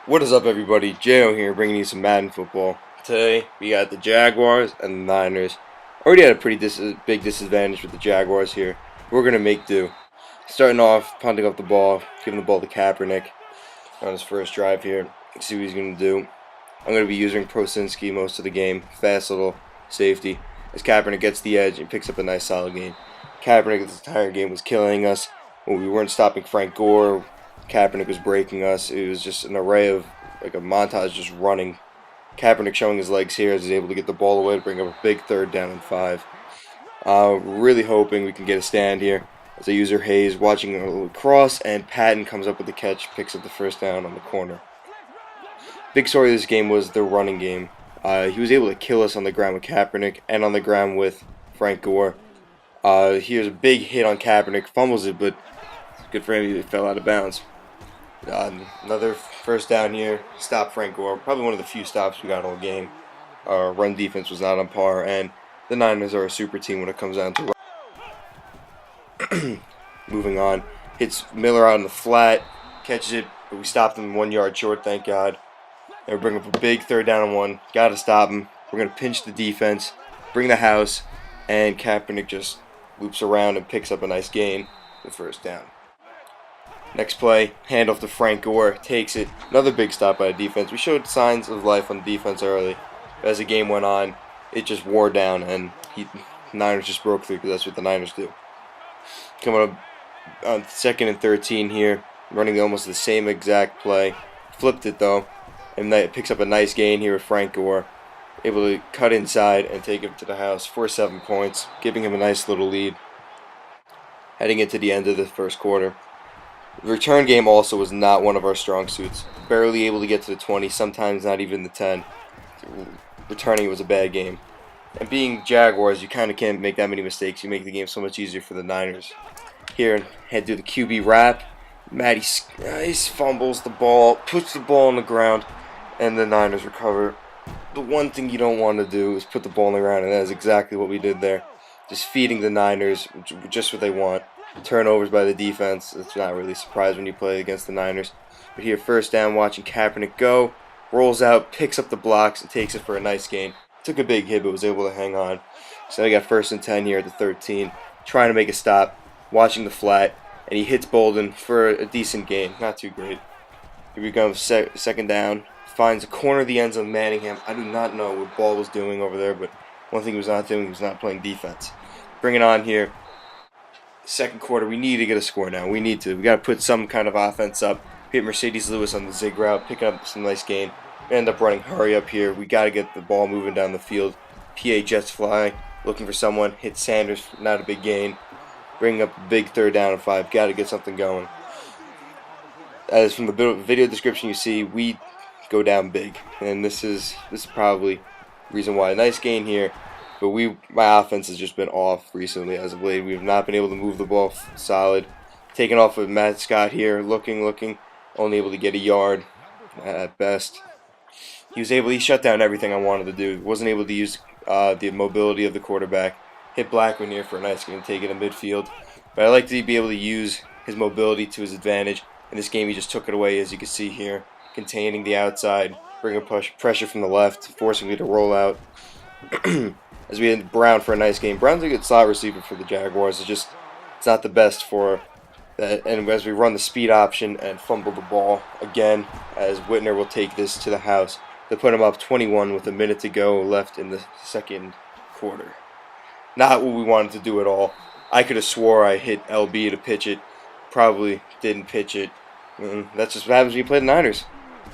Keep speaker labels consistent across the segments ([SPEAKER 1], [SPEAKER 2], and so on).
[SPEAKER 1] What is up, everybody? Jo here, bringing you some Madden football. Today, we got the Jaguars and the Niners. Already had a pretty big disadvantage with the Jaguars here. We're going to make do. Starting off, punting up the ball, giving the ball to Kaepernick on his first drive here. See what he's going to do. I'm going to be using Prosinski most of the game. Fast little safety. As Kaepernick gets the edge and picks up a nice solid gain. Kaepernick this entire game was killing us. When we weren't stopping Frank Gore, Kaepernick was breaking us. It was just an array of, like a montage just running. Kaepernick showing his legs here as he's able to get the ball away to bring up a big 3rd down and 5. Really hoping we can get a stand here. As I user Hayes watching a little cross, and Patton comes up with the catch, picks up the 1st down on the corner. Big story of this game was the running game. He was able to kill us on the ground with Kaepernick and on the ground with Frank Gore. Here's a big hit on Kaepernick, fumbles it, but good for him, he fell out of bounds. Another 1st down here, stop Frank Gore. Probably one of the few stops we got all game. Our run defense was not on par, and the Niners are a super team when it comes down to run. Moving on, hits Miller out in the flat, catches it, but we stopped him 1 yard short, thank God. And we bring up a big 3rd down and 1. Got to stop him. We're going to pinch the defense, bring the house, and Kaepernick just loops around and picks up a nice gain, the 1st down. Next play, handoff to Frank Gore, takes it. Another big stop by the defense. We showed signs of life on the defense early. But as the game went on, it just wore down, and Niners just broke through, because that's what the Niners do. Coming up on 2nd and 13 here, running almost the same exact play. Flipped it though, and it picks up a nice gain here with Frank Gore. Able to cut inside and take him to the house for 7 points, giving him a nice little lead. Heading into the end of the 1st quarter. The return game also was not one of our strong suits. Barely able to get to the 20, sometimes not even the 10. Returning was a bad game. And being Jaguars, you kind of can't make that many mistakes. You make the game so much easier for the Niners. Here, head to the QB wrap. Matty fumbles the ball, puts the ball on the ground, and the Niners recover. The one thing you don't want to do is put the ball on the ground, and that is exactly what we did there. Just feeding the Niners just what they want. Turnovers by the defense. It's not really a surprise when you play against the Niners. But here, 1st down, watching Kaepernick go, rolls out, picks up the blocks, and takes it for a nice gain. Took a big hit, but was able to hang on. So we got 1st and 10 here at the 13, trying to make a stop, watching the flat, and he hits Bolden for a decent gain. Not too great. Here we go, 2nd down, finds a corner of the end zone, Manningham. I do not know what Ball was doing over there, but one thing he was not doing, he was not playing defense. Bring it on here. 2nd quarter, we need to get a score now. We got to put some kind of offense up. Hit Mercedes Lewis on the zig route, picking up some nice gain. We end up running hurry up here. We got to get the ball moving down the field. PA jets fly, looking for someone. Hit Sanders, not a big gain. Bringing up a big 3rd down and 5. Got to get something going. As from the video description you see, we go down big, and this is probably the reason why. Nice gain here. But my offense has just been off recently as of late. We have not been able to move the ball solid. Taking off with Matt Scott here, looking, only able to get a yard at best. He shut down everything I wanted to do. Wasn't able to use the mobility of the quarterback. Hit Blackman here for a nice game, take it to midfield. But I like to be able to use his mobility to his advantage. In this game, he just took it away, as you can see here, containing the outside, bringing pressure from the left, forcing me to roll out. As we had Brown for a nice game. Brown's a good slot receiver for the Jaguars. It's not the best for that. And as we run the speed option and fumble the ball again, as Whitner will take this to the house to put him up 21 with a minute to go left in the 2nd quarter. Not what we wanted to do at all. I could have swore I hit LB to pitch it. Probably didn't pitch it. And that's just what happens when you play the Niners.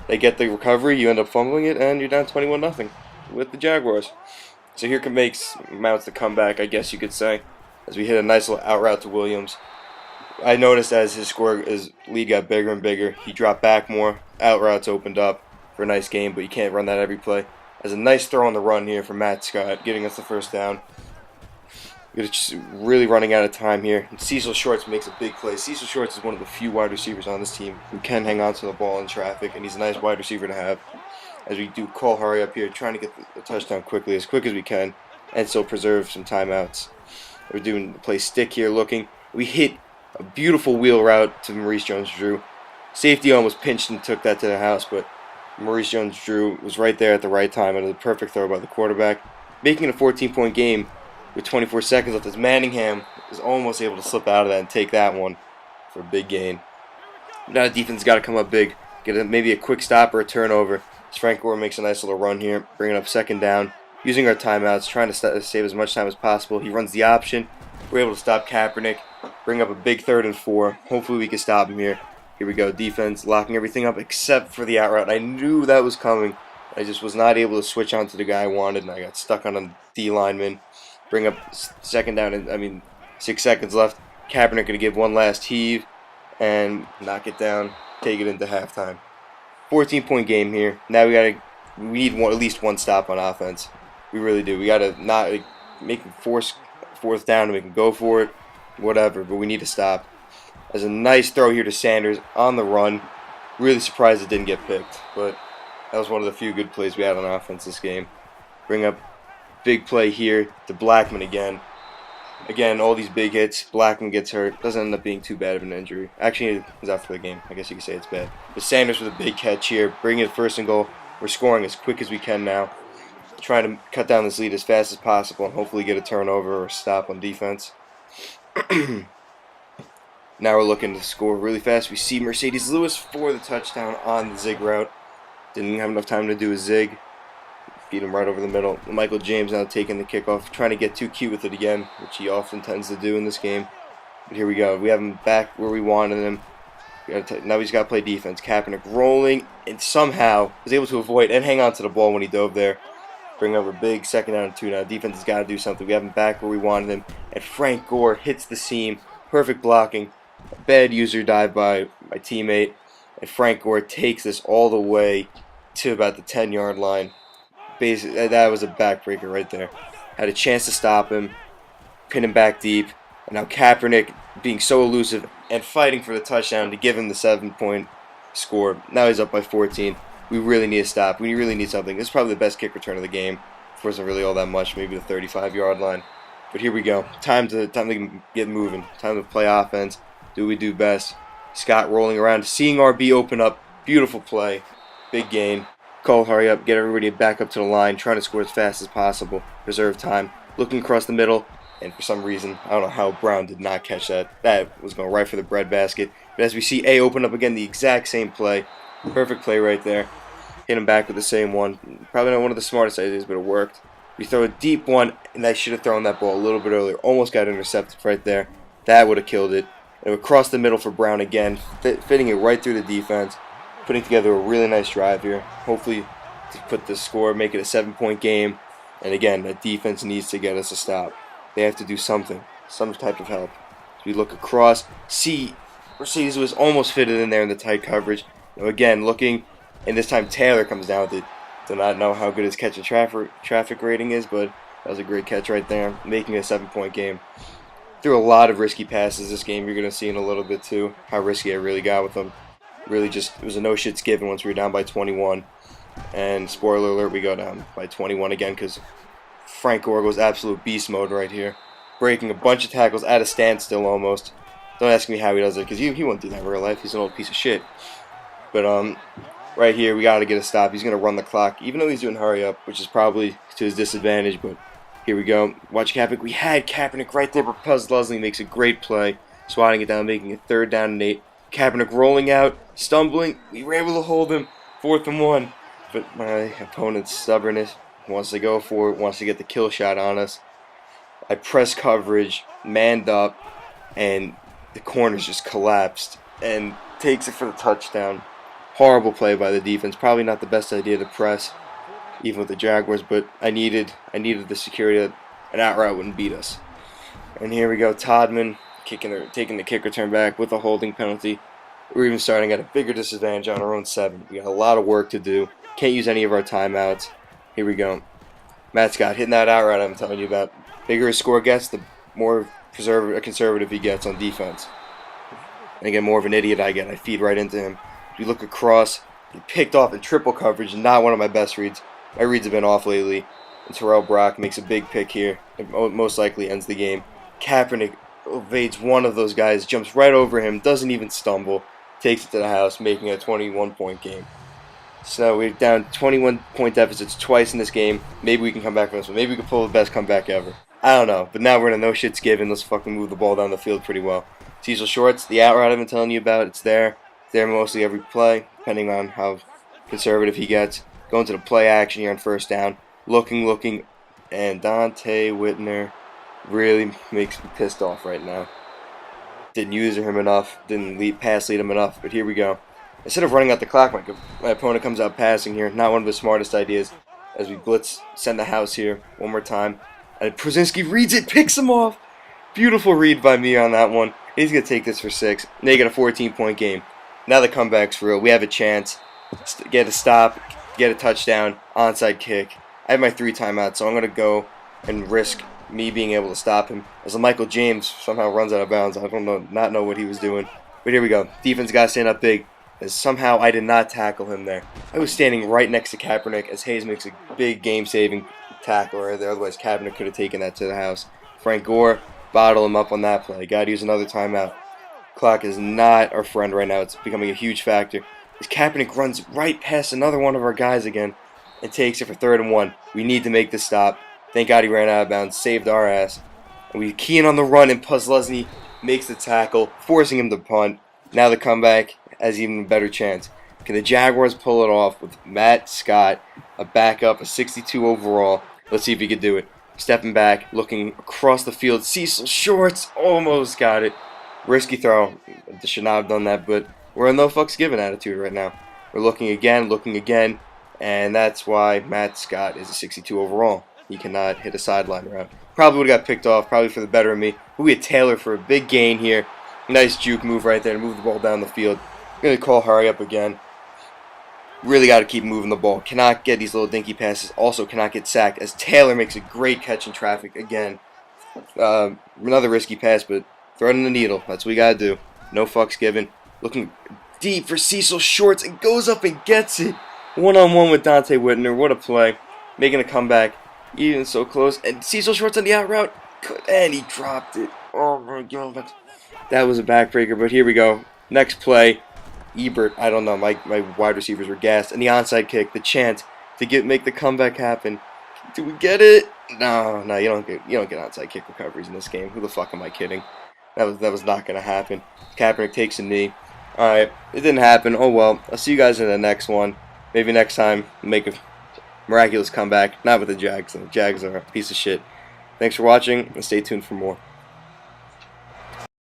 [SPEAKER 1] They get the recovery, you end up fumbling it, and you're down 21-0 with the Jaguars. So here mounts the comeback, I guess you could say, as we hit a nice little out route to Williams. I noticed as his lead got bigger and bigger, he dropped back more. Out routes opened up for a nice game, but you can't run that every play. As a nice throw on the run here from Matt Scott, getting us the 1st down. We're just really running out of time here. And Cecil Shorts makes a big play. Cecil Shorts is one of the few wide receivers on this team who can hang on to the ball in traffic, and he's a nice wide receiver to have. As we do call hurry up here, trying to get the touchdown quickly, as quick as we can, and still preserve some timeouts. We're doing the play stick here, looking. We hit a beautiful wheel route to Maurice Jones-Drew. Safety almost pinched and took that to the house, but Maurice Jones-Drew was right there at the right time. It was a perfect throw by the quarterback, making it a 14-point game with 24 seconds left as Manningham was almost able to slip out of that and take that one for a big gain. Now the defense got to come up big, get maybe a quick stop or a turnover. As Frank Gore makes a nice little run here, bringing up second down, using our timeouts, trying to save as much time as possible. He runs the option. We're able to stop Kaepernick, bring up a big 3rd and 4. Hopefully we can stop him here. Here we go, defense locking everything up except for the out route. I knew that was coming. I just was not able to switch on to the guy I wanted, and I got stuck on a D lineman. Bring up second down, and 6 seconds left. Kaepernick going to give one last heave and knock it down, take it into halftime. 14-point game here. Now we need at least one stop on offense. We really do. We got to not make him force 4th down to make him go for it, whatever, but we need to stop. There's a nice throw here to Sanders on the run. Really surprised it didn't get picked, but that was one of the few good plays we had on offense this game. Bring up big play here to Blackman again. Again, all these big hits. Blackman gets hurt. Doesn't end up being too bad of an injury. Actually, he's out for the game. I guess you could say it's bad. But Sanders with a big catch here. Bringing it 1st and goal. We're scoring as quick as we can now. Trying to cut down this lead as fast as possible and hopefully get a turnover or a stop on defense. Now we're looking to score really fast. We see Mercedes Lewis for the touchdown on the zig route. Didn't have enough time to do a zig. Feed him right over the middle. Michael James now taking the kickoff, trying to get too cute with it again, which he often tends to do in this game. But here we go. We have him back where we wanted him. Now he's got to play defense. Kaepernick rolling and somehow was able to avoid and hang on to the ball when he dove there. Bring up a big 2nd down and 2 now. Defense has got to do something. We have him back where we wanted him. And Frank Gore hits the seam. Perfect blocking. Bad user dive by my teammate. And Frank Gore takes this all the way to about the 10-yard line. Basically, that was a backbreaker right there. Had a chance to stop him, pin him back deep, and now Kaepernick being so elusive and fighting for the touchdown to give him the 7-point score. Now he's up by 14. We really need a stop. We really need something. This is probably the best kick return of the game. It wasn't really all that much, maybe the 35-yard line. But here we go. Time to get moving. Time to play offense. Do what we do best. Scott rolling around, seeing RB open up. Beautiful play. Big gain. Cole, hurry up. Get everybody back up to the line. Trying to score as fast as possible. Preserve time. Looking across the middle. And for some reason, I don't know how Brown did not catch that. That was going right for the breadbasket. But as we see A open up again, the exact same play. Perfect play right there. Hit him back with the same one. Probably not one of the smartest ideas, but it worked. We throw a deep one, and I should have thrown that ball a little bit earlier. Almost got intercepted right there. That would have killed it. And across the middle for Brown again, fitting it right through the defense. Putting together a really nice drive here. Hopefully to put the score, make it a 7-point game. And again, that defense needs to get us a stop. They have to do something, some type of help. So we look across, see Mercedes was almost fitted in there in the tight coverage. Now again, looking, and this time Taylor comes down with it. Do not know how good his catch and traffic rating is, but that was a great catch right there, making it a 7-point game. Threw a lot of risky passes this game. You're going to see in a little bit too how risky I really got with them. Really just, it was a no shits given once we were down by 21. And spoiler alert, we go down by 21 again because Frank Gore goes absolute beast mode right here. Breaking a bunch of tackles at a standstill almost. Don't ask me how he does it because he won't do that in real life. He's an old piece of shit. But right here, we got to get a stop. He's going to run the clock, even though he's doing hurry up, which is probably to his disadvantage. But here we go. Watch Kaepernick. We had Kaepernick right there, but Puz Leslie makes a great play, swatting it down, making it 3rd down and 8. Kaepernick rolling out, stumbling. We were able to hold him, 4th and 1. But my opponent's stubbornness wants to go for it, wants to get the kill shot on us. I press coverage, manned up, and the corners just collapsed and takes it for the touchdown. Horrible play by the defense. Probably not the best idea to press, even with the Jaguars, but I needed the security that an out route wouldn't beat us. And here we go, Todman taking the kick return back with a holding penalty. We're even starting at a bigger disadvantage on our own 7. We got a lot of work to do. Can't use any of our timeouts. Here we go. Matt Scott hitting that out route I'm telling you about. Bigger his score gets, the more conservative he gets on defense. And again, more of an idiot I get. I feed right into him. We look across, he picked off in triple coverage, not one of my best reads. My reads have been off lately. And Terrell Brock makes a big pick here. It most likely ends the game. Kaepernick evades one of those guys, jumps right over him, doesn't even stumble, takes it to the house, making it a 21-point game. So we're down 21-point deficits twice in this game. Maybe we can come back from this one. Maybe we can pull the best comeback ever. I don't know. But now we're in a no shits given. Let's fucking move the ball down the field pretty well. Cecil Shorts, the out route I've been telling you about, it's there. It's there mostly every play, depending on how conservative he gets. Going to the play action here on first down. Looking, and Dante Whitner really makes me pissed off right now. Didn't use him enough, didn't pass lead him enough, but here we go. Instead of running out the clock, my opponent comes out passing here. Not one of the smartest ideas. As we blitz, send the house here one more time. And Przinski reads it, picks him off. Beautiful read by me on that one. He's going to take this for 6. Now you get a 14-point game. Now the comeback's real. We have a chance. Get a stop, get a touchdown, onside kick. I have my 3 timeouts, so I'm going to go and risk me being able to stop him. As Michael James somehow runs out of bounds. I don't know what he was doing. But here we go. Defense got to stand up big. As somehow I did not tackle him there. I was standing right next to Kaepernick as Hayes makes a big game-saving tackle right there. Otherwise, Kaepernick could have taken that to the house. Frank Gore bottled him up on that play. Got to use another timeout. Clock is not our friend right now. It's becoming a huge factor. As Kaepernick runs right past another one of our guys again and takes it for 3rd and 1. We need to make this stop. Thank God he ran out of bounds. Saved our ass. And we key in on the run, and Puslesny makes the tackle, forcing him to punt. Now the comeback has even a better chance. Can the Jaguars pull it off with Matt Scott, a backup, a 62 overall? Let's see if he can do it. Stepping back, looking across the field. Cecil Shorts almost got it. Risky throw. Should not have done that, but we're in no fucks given attitude right now. We're looking again, and that's why Matt Scott is a 62 overall. He cannot hit a sideline route. Probably would have got picked off, probably for the better of me. We had Taylor for a big gain here. Nice juke move right there to move the ball down the field. Going to call hurry up again. Really got to keep moving the ball. Cannot get these little dinky passes. Also cannot get sacked as Taylor makes a great catch in traffic again. Another risky pass, but threading the needle. That's what we got to do. No fucks given. Looking deep for Cecil Shorts and goes up and gets it. One-on-one with Dante Whitner. What a play. Making a comeback. Even so close. And Cecil Shorts on the out route. And he dropped it. Oh my God. That was a backbreaker, but here we go. Next play. Ebert, I don't know, my wide receivers were gassed. And the onside kick, the chance to make the comeback happen. Do we get it? No, you don't get onside kick recoveries in this game. Who the fuck am I kidding? That was not gonna happen. Kaepernick takes a knee. Alright, it didn't happen. Oh well. I'll see you guys in the next one. Maybe next time make a miraculous comeback. Not with the Jags. The Jags are a piece of shit. Thanks for watching and stay tuned for more.